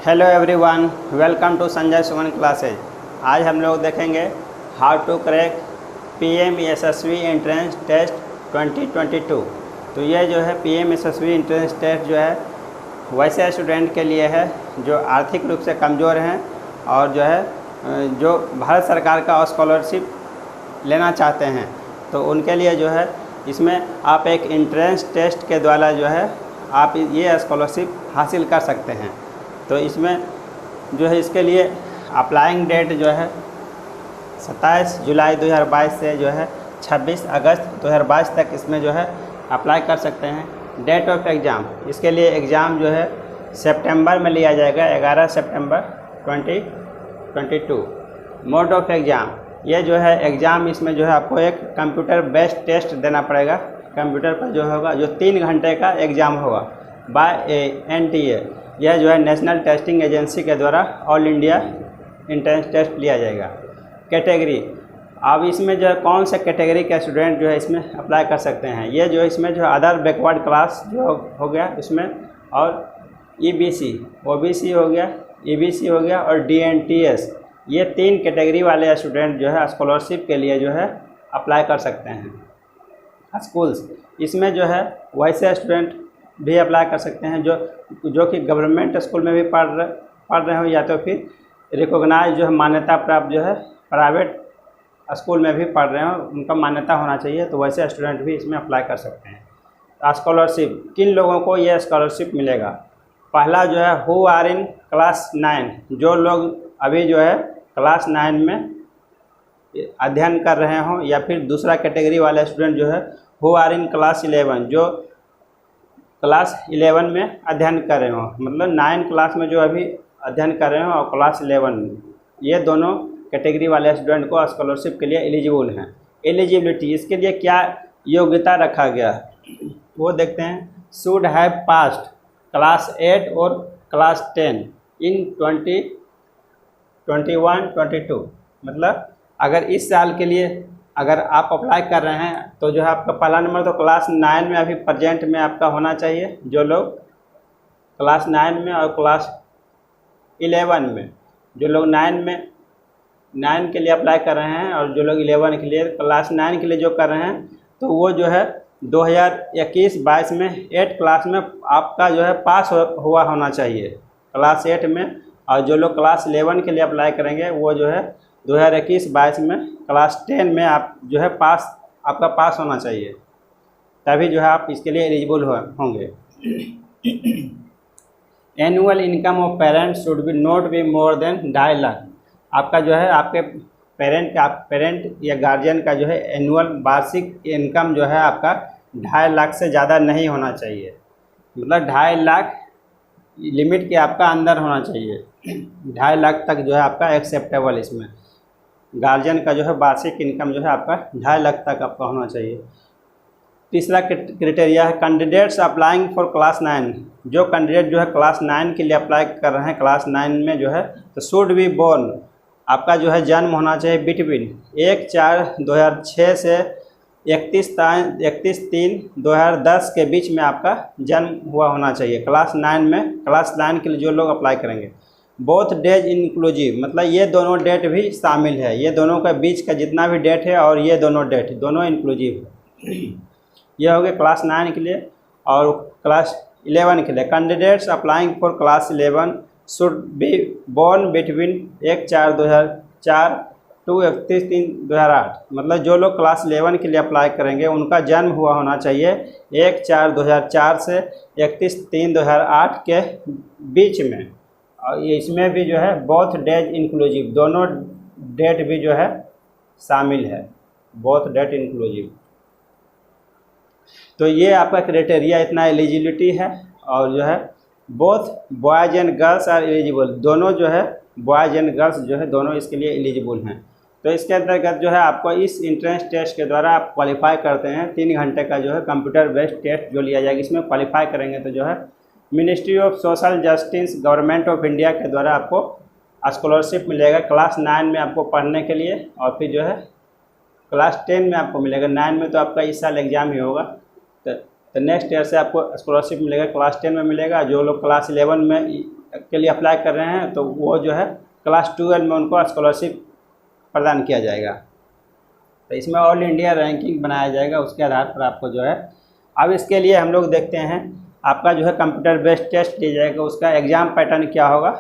Hello everyone, welcome to Sanjay Suman classes. आज हम लोग देखेंगे how to crack PM Yashasvi entrance test 2022। तो ये जो है पीएम यशस्वी एंट्रेंस टेस्ट जो है वैसे स्टूडेंट के लिए है जो आर्थिक रूप से कमज़ोर हैं और जो है जो भारत सरकार का स्कॉलरशिप लेना चाहते हैं। तो उनके लिए जो है इसमें आप एक एंट्रेंस टेस्ट के द्वारा जो है आप ये स्कॉलरशिप हासिल कर सकते हैं। तो इसमें जो है इसके लिए अप्लाइंग डेट जो है 27 जुलाई 2022 से जो है 26 अगस्त 2022 तक इसमें जो है अप्लाई कर सकते हैं। डेट ऑफ एग्ज़ाम, इसके लिए एग्ज़ाम जो है सितंबर में लिया जाएगा, 11 सितंबर 2022। मोड ऑफ एग्ज़ाम, ये जो है एग्ज़ाम इसमें जो है आपको एक कंप्यूटर बेस्ड टेस्ट देना पड़ेगा। कंप्यूटर पर जो होगा जो 3 घंटे का एग्ज़ाम होगा बाय NTA, यह जो है नेशनल टेस्टिंग एजेंसी के द्वारा ऑल इंडिया एंट्रेंस टेस्ट लिया जाएगा। कैटेगरी, अब इसमें जो है कौन से कैटेगरी के स्टूडेंट जो है इसमें अप्लाई कर सकते हैं। ये जो इसमें जो अदर बैकवर्ड क्लास जो हो गया इसमें, और EBC OBC हो गया, EBC हो गया और DNTS, ये 3 कैटेगरी वाले स्टूडेंट जो है स्कॉलरशिप के लिए जो है अप्लाई कर सकते हैं। स्कूल्स, इसमें जो है वैसे स्टूडेंट भी अप्लाई कर सकते हैं जो कि गवर्नमेंट स्कूल में भी पढ़ रहे हो या तो फिर रिकॉग्नाइज जो है मान्यता प्राप्त जो है प्राइवेट स्कूल में भी पढ़ रहे हो, उनका मान्यता होना चाहिए। तो वैसे स्टूडेंट भी इसमें अप्लाई कर सकते हैं। स्कॉलरशिप, किन लोगों को यह स्कॉलरशिप मिलेगा। पहला जो है हु आर इन क्लास 9, जो लोग अभी जो है क्लास 9 में अध्ययन कर रहे हों, या फिर दूसरा कैटेगरी वाले स्टूडेंट जो है हु आर इन क्लास 11, जो क्लास 11 में अध्ययन कर रहे हो, मतलब 9 क्लास में जो अभी अध्ययन कर रहे हो और क्लास 11 में, ये दोनों कैटेगरी वाले स्टूडेंट को स्कॉलरशिप के लिए एलिजिबल हैं। एलिजिबिलिटी, इसके लिए क्या योग्यता रखा गया वो देखते हैं। शुड हैव पास्ड क्लास 8 और क्लास 10 इन 2021-22, मतलब अगर इस साल के लिए अगर आप अप्लाई कर रहे हैं तो जो है आपका पहला नंबर तो क्लास 9 में अभी प्रेजेंट में आपका होना चाहिए। जो लोग क्लास 9 में और क्लास 11 में, जो लोग 9 के लिए अप्लाई कर रहे हैं और जो लोग 11 के लिए क्लास 9 के लिए जो कर रहे हैं, तो वो जो है 2021-22 में 8 क्लास में आपका जो है पास हुआ होना चाहिए क्लास 8 में। और जो लोग क्लास 11 के लिए अप्लाई करेंगे वो जो है 2021-22 में क्लास 10 में आप जो है आपका पास होना चाहिए, तभी जो है आप इसके लिए एलिजिबल होंगे। Annual income of parents should be not be more than 2.5 lakh. आपका जो है आपके पेरेंट या गार्जियन का जो है एनुअल वार्षिक इनकम जो है आपका 2.5 लाख से ज़्यादा नहीं होना चाहिए, मतलब 2.5 लाख लिमिट के आपका अंदर होना चाहिए। 2.5 लाख तक जो है आपका एक्सेप्टेबल, इसमें गार्जियन का जो है वार्षिक इनकम जो है आपका 2.5 लाख तक आपका होना चाहिए। तीसरा क्राइटेरिया है कैंडिडेट्स अप्लाइंग फॉर क्लास 9, जो कैंडिडेट जो है क्लास 9 के लिए अप्लाई कर रहे हैं क्लास 9 में जो है, तो शुड बी बोर्न, आपका जो है जन्म होना चाहिए बिटवीन 1/4/2006 से 31/3/2010 के बीच में आपका जन्म हुआ होना चाहिए क्लास 9 में। क्लास 9 के लिए जो लोग अप्लाई करेंगे, बोथ डेज इंक्लूसिव, मतलब ये दोनों डेट भी शामिल है, ये दोनों का बीच का जितना भी डेट है और ये दोनों डेट दोनों इंक्लूसिव है। ये हो गया क्लास 9 के लिए। और क्लास 11 के लिए candidates applying for class 11 should be born between 1/4/2004 to 31/3/2008, मतलब जो लोग क्लास 11 के लिए अप्लाई करेंगे उनका जन्म हुआ होना चाहिए 1/4/2004 से 31/3/2008 के बीच में। और इसमें भी जो है बोथ डेज इंक्लूसिव, दोनों डेट भी जो है शामिल है, बोथ डेट इंक्लूसिव। तो ये आपका क्राइटेरिया इतना एलिजिबिलिटी है। और जो है both boys and girls are eligible, दोनों जो है बॉयज़ एंड गर्ल्स जो है दोनों इसके लिए एलिजिबल हैं। तो इसके अंतर्गत जो है आपको इस एंट्रेंस टेस्ट के द्वारा आप क्वालिफाई करते हैं। 3 घंटे का जो है कंप्यूटर बेस्ड टेस्ट जो लिया जाएगा, इसमें क्वालिफाई करेंगे तो जो है ministry of social justice government of India के द्वारा आपको स्कॉलरशिप मिलेगा क्लास 9 में आपको पढ़ने के लिए, और फिर जो है क्लास 10 में आपको मिलेगा। 9 में तो आपका इस साल एग्ज़ाम ही होगा, तो नेक्स्ट ईयर से आपको स्कॉलरशिप मिलेगा, क्लास 10 में मिलेगा। जो लोग क्लास 11 में के लिए अप्लाई कर रहे हैं तो वो जो है क्लास 12 में उनको स्कॉलरशिप प्रदान किया जाएगा। तो इसमें ऑल इंडिया रैंकिंग बनाया जाएगा, उसके आधार पर आपको जो है। अब इसके लिए हम लोग देखते हैं आपका जो है कंप्यूटर बेस्ड टेस्ट लिया जाएगा, उसका एग्ज़ाम पैटर्न क्या होगा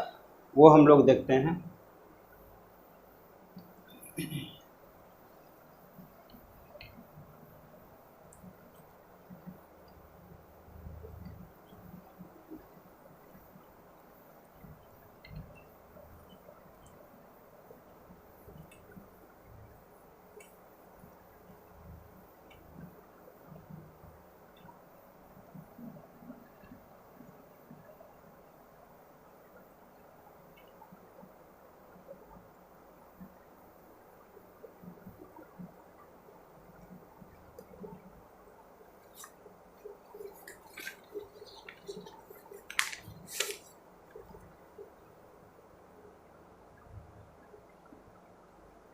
वो हम लोग देखते हैं।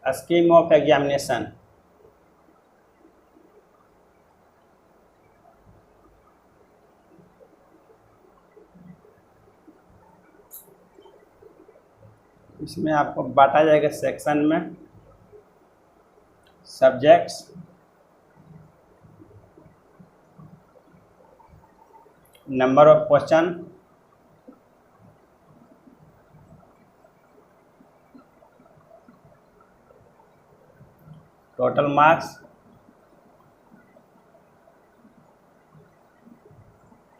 Scheme of examination. इसमें आपको बांटा जाएगा सेक्शन में, subjects, number of question, total marks,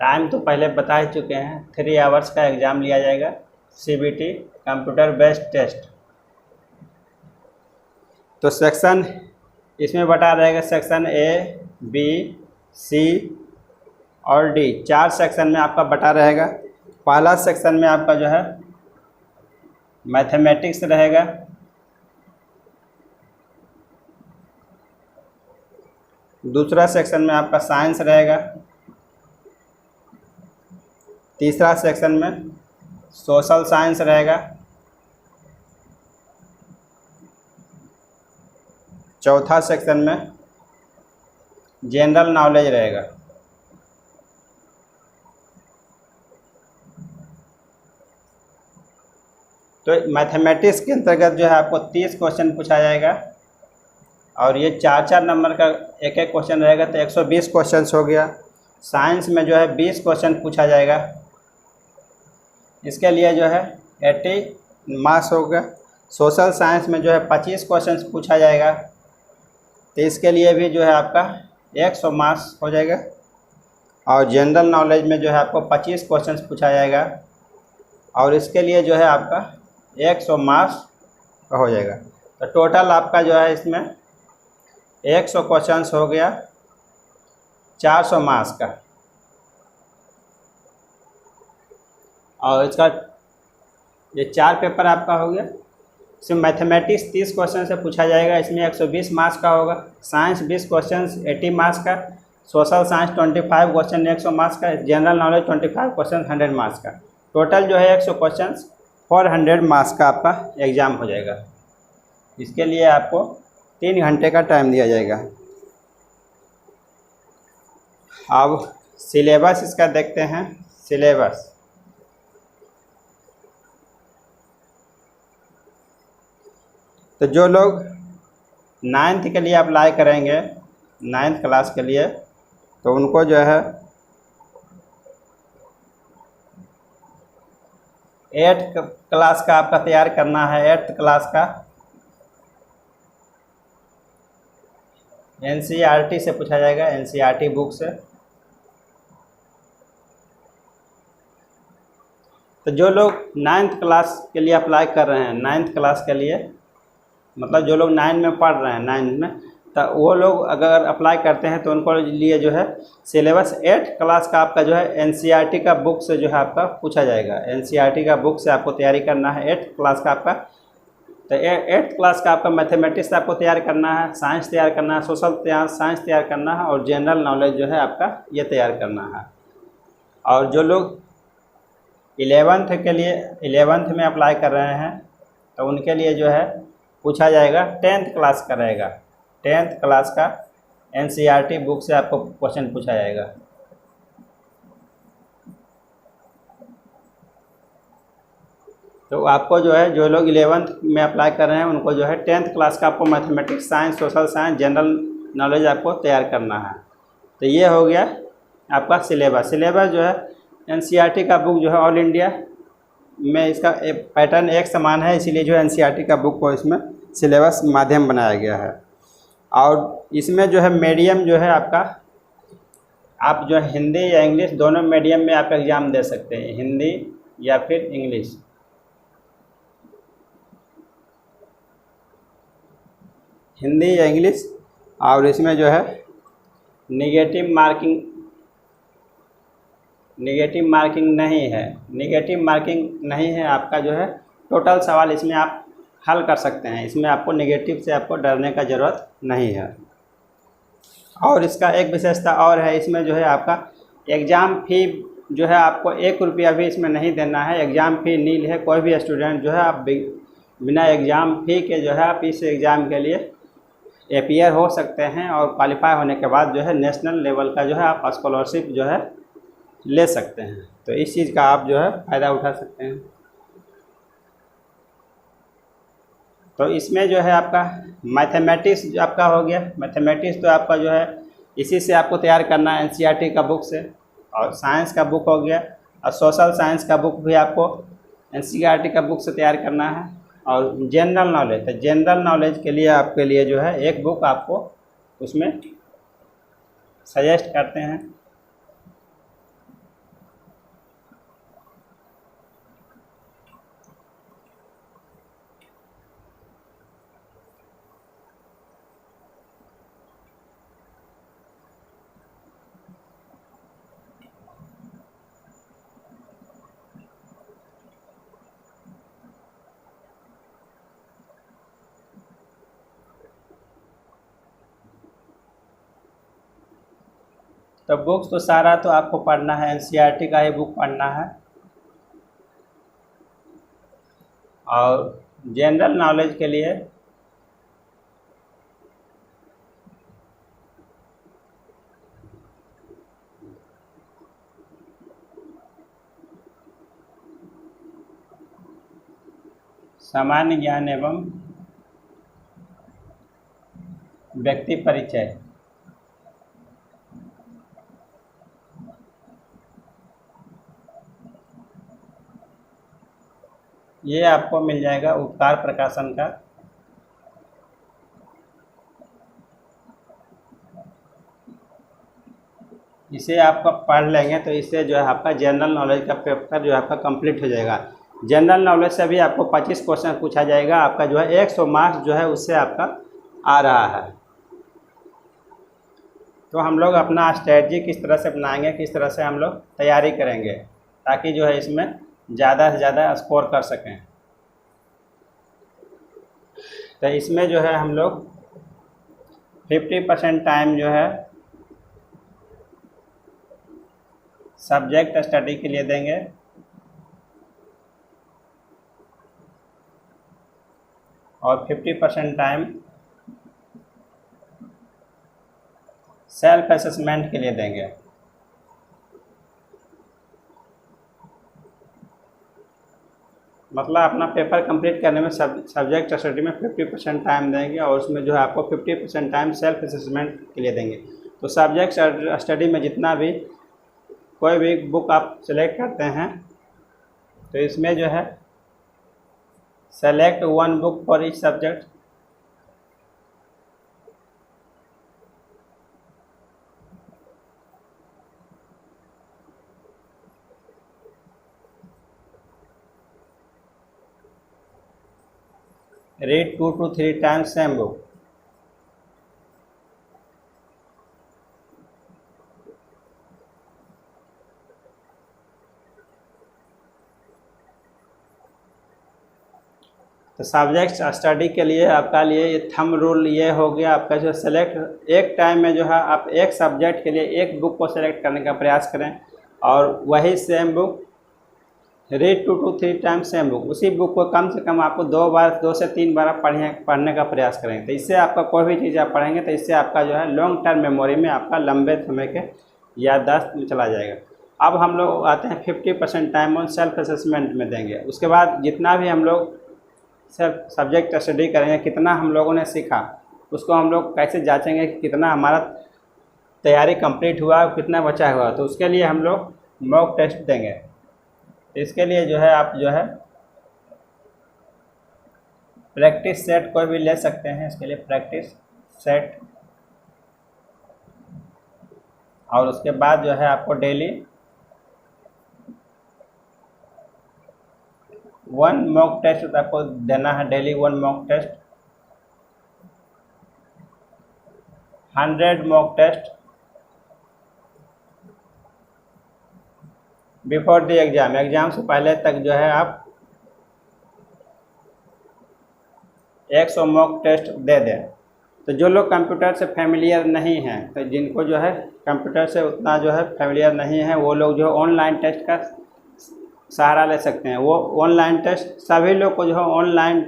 time तो पहले बता ही चुके हैं, 3 आवर्स का एग्ज़ाम लिया जाएगा, CBT कंप्यूटर बेस्ड टेस्ट। तो सेक्शन इसमें बता रहेगा, सेक्शन A, B, C और D, 4 सेक्शन में आपका बटा रहेगा। पहला सेक्शन में आपका जो है मैथमेटिक्स रहेगा, दूसरा सेक्शन में आपका साइंस रहेगा, तीसरा सेक्शन में सोशल साइंस रहेगा, चौथा सेक्शन में जनरल नॉलेज रहेगा। तो मैथमेटिक्स के अंतर्गत जो है आपको 30 क्वेश्चन पूछा जाएगा और ये 4-4 नंबर का एक एक क्वेश्चन रहेगा, तो 120 क्वेश्चन हो गया। साइंस में जो है 20 क्वेश्चन पूछा जाएगा, इसके लिए जो है 80 मार्क्स होगा। सोशल साइंस में जो है 25 क्वेश्चन पूछा जाएगा, तो इसके लिए भी जो है आपका 100 मार्क्स हो जाएगा। और जनरल नॉलेज में जो है आपको 25 क्वेश्चन पूछा जाएगा और इसके लिए जो है आपका 100 मार्क्स का हो जाएगा। तो टोटल आपका जो है इसमें 100 क्वेश्चंस हो गया, 400 मार्क्स का। और इसका ये 4 पेपर आपका हो गया। इसमें मैथमेटिक्स 30 क्वेश्चन से पूछा जाएगा, इसमें 120 मार्क्स का होगा। साइंस 20 क्वेश्चन 80 मार्क्स का, सोशल साइंस 25 क्वेश्चन 100 मार्क्स का, जनरल नॉलेज 25 क्वेश्चन 100 मार्क्स का। टोटल जो है 100 क्वेश्चन 400 मार्क्स का आपका एग्ज़ाम हो जाएगा। इसके लिए आपको 3 घंटे का टाइम दिया जाएगा। अब सिलेबस इसका देखते हैं। सिलेबस तो जो लोग 9th के लिए अप्लाई करेंगे, 9th क्लास के लिए, तो उनको जो है 8th क्लास का आपका तैयार करना है। 8th क्लास का NCERT से पूछा जाएगा, NCERT बुक से। तो जो लोग 9th क्लास के लिए अप्लाई कर रहे हैं, 9th क्लास के लिए मतलब जो लोग 9 में पढ़ रहे हैं, 9 में, तो वो लोग अगर अप्लाई करते हैं तो उनको लिए जो है सिलेबस 8th क्लास का आपका जो है NCERT का बुक से जो है आपका पूछा जाएगा। NCERT का बुक से आपको तैयारी करना है 8th क्लास का आपका। तो 8th क्लास का आपका मैथमेटिक्स आपको तैयार करना है, साइंस तैयार करना है, सोशल साइंस तैयार करना है और जनरल नॉलेज जो है आपका ये तैयार करना है। और जो लोग 11th के लिए 11th में अप्लाई कर रहे हैं तो उनके लिए जो है पूछा जाएगा 10th क्लास का रहेगा। 10th क्लास का NCERT बुक से आपको क्वेश्चन पूछा जाएगा। तो आपको जो है, जो लोग 11th में अप्लाई कर रहे हैं उनको जो है 10th क्लास का आपको mathematics, science, social science, general knowledge आपको तैयार करना है। तो ये हो गया आपका सिलेबस। सिलेबस जो है एनसीईआरटी का बुक जो है ऑल इंडिया में इसका पैटर्न एक समान है, इसीलिए जो है एनसीईआरटी का बुक को इसमें सिलेबस माध्यम बनाया गया है। और इसमें जो है मीडियम जो है आपका, आप जो है हिंदी या इंग्लिश दोनों मीडियम में आप एग्ज़ाम दे सकते हैं, हिंदी या फिर इंग्लिश। हिंदी या इंग्लिश। और इसमें जो है नेगेटिव मार्किंग नहीं है आपका जो है टोटल सवाल इसमें आप हल कर सकते हैं। इसमें आपको नेगेटिव से आपको डरने का ज़रूरत नहीं है। और इसका एक विशेषता और है, इसमें जो है आपका एग्ज़ाम फ़ी जो है आपको 1 रुपया भी इसमें नहीं देना है। एग्ज़ाम फ़ी नील है। कोई भी स्टूडेंट जो है आप बिना एग्ज़ाम फ़ी के जो है आप इस एग्ज़ाम के लिए अपीयर हो सकते हैं और क्वालिफाई होने के बाद जो है नेशनल लेवल का जो है आप स्कॉलरशिप जो है ले सकते हैं। तो इस चीज़ का आप जो है फ़ायदा उठा सकते हैं। तो इसमें जो है आपका मैथमेटिक्स आपका हो गया। मैथमेटिक्स तो आपका जो है इसी से आपको तैयार करना है, एनसीईआरटी का बुक से। और साइंस का बुक हो गया, और सोशल साइंस का बुक भी आपको एनसीईआरटी का बुक से तैयार करना है। और जनरल नॉलेज, तो जनरल नॉलेज के लिए आपके लिए जो है एक बुक आपको उसमें सजेस्ट करते हैं। तो बुक्स तो सारा तो आपको पढ़ना है, एनसीईआरटी का ही बुक पढ़ना है। और जनरल नॉलेज के लिए सामान्य ज्ञान एवं व्यक्ति परिचय, ये आपको मिल जाएगा उपकार प्रकाशन का। इसे आपका पढ़ लेंगे तो इससे जो है आपका जनरल नॉलेज का पेपर जो है आपका कंप्लीट हो जाएगा। जनरल नॉलेज से भी आपको 25 क्वेश्चन पूछा जाएगा। आपका जो है 100 मार्क्स जो है उससे आपका आ रहा है। तो हम लोग अपना स्ट्रेटजी किस तरह से बनाएंगे, किस तरह से हम लोग तैयारी करेंगे ताकि जो है इसमें ज़्यादा से ज़्यादा स्कोर कर सकें। तो इसमें जो है हम लोग 50% टाइम जो है सब्जेक्ट स्टडी के लिए देंगे, और 50% टाइम सेल्फ असेसमेंट के लिए देंगे। मतलब अपना पेपर कंप्लीट करने में सब्जेक्ट स्टडी में 50% टाइम देंगे, और उसमें जो है आपको 50% टाइम सेल्फ असेसमेंट के लिए देंगे। तो सब्जेक्ट स्टडी में जितना भी कोई भी बुक आप सेलेक्ट करते हैं तो इसमें जो है select 1 book for each subject. read 2 to 3 times same book। तो सब्जेक्ट स्टडी के लिए आपका लिए ये थंब रूल ये हो गया आपका, जो सेलेक्ट एक टाइम में जो है आप एक सब्जेक्ट के लिए एक बुक को सेलेक्ट करने का प्रयास करें, और वही same book read 2 to 3 times same book, उसी बुक को कम से कम आपको 2 से 3 बार पढ़ने का प्रयास करेंगे। तो इससे आपका कोई भी चीज़ आप पढ़ेंगे तो इससे आपका जो है लॉन्ग टर्म मेमोरी में आपका लंबे समय के याददाश्त में चला जाएगा। अब हम लोग आते हैं 50% टाइम ऑन सेल्फ असेसमेंट में देंगे। उसके बाद जितना भी हम लोग सेल्फ सब्जेक्ट स्टडी करेंगे, कितना हम लोगों ने सीखा, उसको हम लोग कैसे जांचेंगे कि कितना हमारा तैयारी कंप्लीट हुआ और कितना बचा हुआ। तो उसके लिए हम लोग मॉक टेस्ट देंगे। इसके लिए जो है आप जो है प्रैक्टिस सेट कोई भी ले सकते हैं। इसके लिए प्रैक्टिस सेट, और उसके बाद जो है आपको डेली 1 मॉक टेस्ट आपको देना है। Daily 1 mock test, 100 mock test before the exam. Exam से पहले तक जो है आप 100 मॉक टेस्ट दे दें। तो जो लोग कंप्यूटर से फेमिलियर नहीं हैं, तो जिनको जो है कंप्यूटर से उतना जो है फेमिलियर नहीं है, वो लोग जो ऑनलाइन टेस्ट का सहारा ले सकते हैं। वो ऑनलाइन टेस्ट सभी लोग को जो है ऑनलाइन,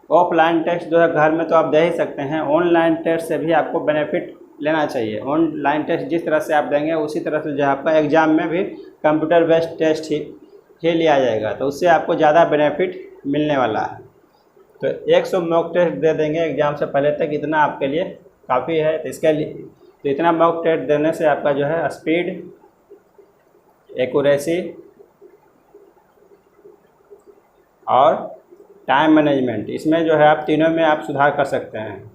ऑफलाइन टेस्ट जो है घर में तो आप दे ही सकते हैं, ऑनलाइन टेस्ट से भी आपको बेनिफिट लेना चाहिए। ऑनलाइन टेस्ट जिस तरह से आप देंगे उसी तरह से जो है आपका एग्ज़ाम में भी कंप्यूटर बेस्ड टेस्ट ही लिया जाएगा, तो उससे आपको ज़्यादा बेनिफिट मिलने वाला है। तो 100 मॉक टेस्ट दे देंगे एग्ज़ाम से पहले तक, इतना आपके लिए काफ़ी है। तो इसके लिए तो इतना मॉक टेस्ट देने से आपका जो है स्पीड, एक्यूरेसी और टाइम मैनेजमेंट, इसमें जो है आप तीनों में आप सुधार कर सकते हैं।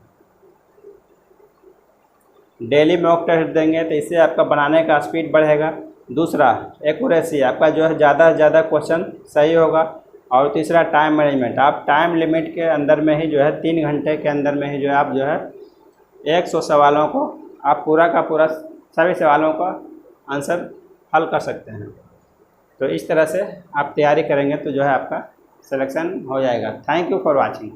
डेली मॉक टेस्ट देंगे तो इससे आपका बनाने का स्पीड बढ़ेगा। दूसरा एक्यूरेसी, आपका जो है ज़्यादा से ज़्यादा क्वेश्चन सही होगा। और तीसरा टाइम मैनेजमेंट, आप टाइम लिमिट के अंदर में ही जो है 3 घंटे के अंदर में ही जो है आप जो है 100 सवालों को आप पूरा का पूरा सभी सवालों का आंसर हल कर सकते हैं। तो इस तरह से आप तैयारी करेंगे तो जो है आपका सिलेक्शन हो जाएगा। Thank you for watching.